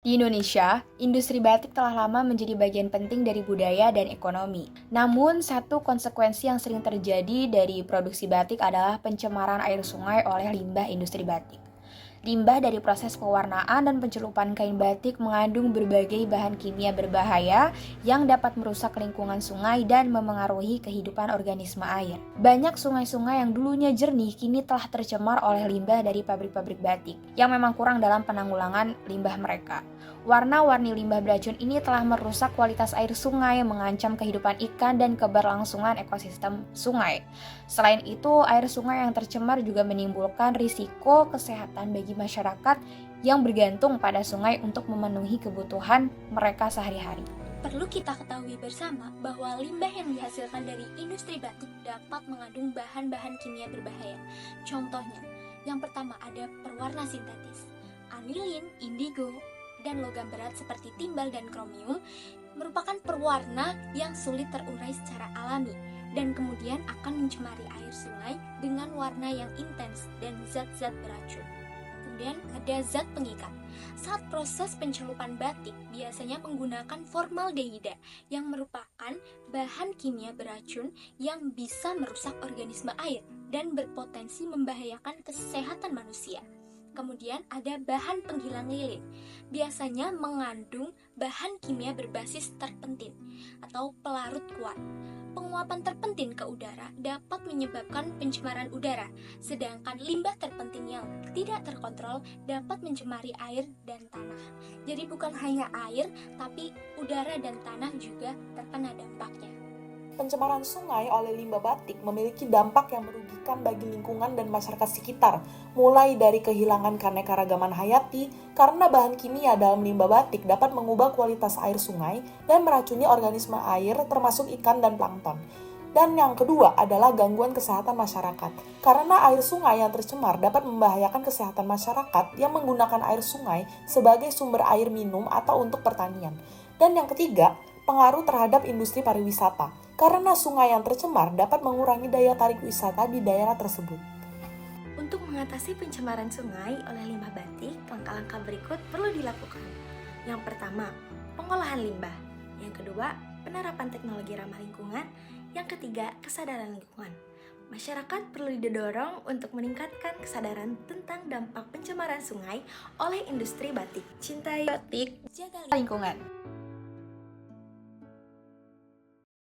Di Indonesia, industri batik telah lama menjadi bagian penting dari budaya dan ekonomi. Namun, satu konsekuensi yang sering terjadi dari produksi batik adalah pencemaran air sungai oleh limbah industri batik. Limbah dari proses pewarnaan dan pencelupan kain batik mengandung berbagai bahan kimia berbahaya yang dapat merusak lingkungan sungai dan memengaruhi kehidupan organisme air. Banyak sungai-sungai yang dulunya jernih kini telah tercemar oleh limbah dari pabrik-pabrik batik yang memang kurang dalam penanggulangan limbah mereka. Warna-warni limbah beracun ini telah merusak kualitas air sungai, mengancam kehidupan ikan dan keberlangsungan ekosistem sungai. Selain itu, air sungai yang tercemar juga menimbulkan risiko kesehatan bagi masyarakat yang bergantung pada sungai untuk memenuhi kebutuhan mereka sehari-hari. Perlu kita ketahui bersama bahwa limbah yang dihasilkan dari industri batik dapat mengandung bahan-bahan kimia berbahaya. Contohnya, yang pertama ada pewarna sintetis. Anilin, indigo, dan logam berat seperti timbal dan kromium merupakan pewarna yang sulit terurai secara alami dan kemudian akan mencemari air sungai dengan warna yang intens dan zat-zat beracun. Kemudian ada zat pengikat. Saat proses pencelupan batik biasanya menggunakan formaldehida yang merupakan bahan kimia beracun yang bisa merusak organisme air dan berpotensi membahayakan kesehatan manusia. Kemudian ada bahan penghilang lilin, biasanya mengandung bahan kimia berbasis terpentin atau pelarut kuat. Penguapan terpentin ke udara dapat menyebabkan pencemaran udara, sedangkan limbah terpentin yang tidak terkontrol dapat mencemari air dan tanah. Jadi bukan hanya air, tapi udara dan tanah juga terkena dampaknya. Pencemaran sungai oleh limbah batik memiliki dampak yang merugikan bagi lingkungan dan masyarakat sekitar, mulai dari kehilangan keanekaragaman hayati karena bahan kimia dalam limbah batik dapat mengubah kualitas air sungai dan meracuni organisme air termasuk ikan dan plankton. Dan yang kedua adalah gangguan kesehatan masyarakat, karena air sungai yang tercemar dapat membahayakan kesehatan masyarakat yang menggunakan air sungai sebagai sumber air minum atau untuk pertanian. Dan yang ketiga, pengaruh terhadap industri pariwisata, karena sungai yang tercemar dapat mengurangi daya tarik wisata di daerah tersebut. Untuk mengatasi pencemaran sungai oleh limbah batik, langkah-langkah berikut perlu dilakukan. Yang pertama, pengolahan limbah. Yang kedua, penerapan teknologi ramah lingkungan. Yang ketiga, kesadaran lingkungan. Masyarakat perlu didorong untuk meningkatkan kesadaran tentang dampak pencemaran sungai oleh industri batik. Cintai batik, Jaga lingkungan.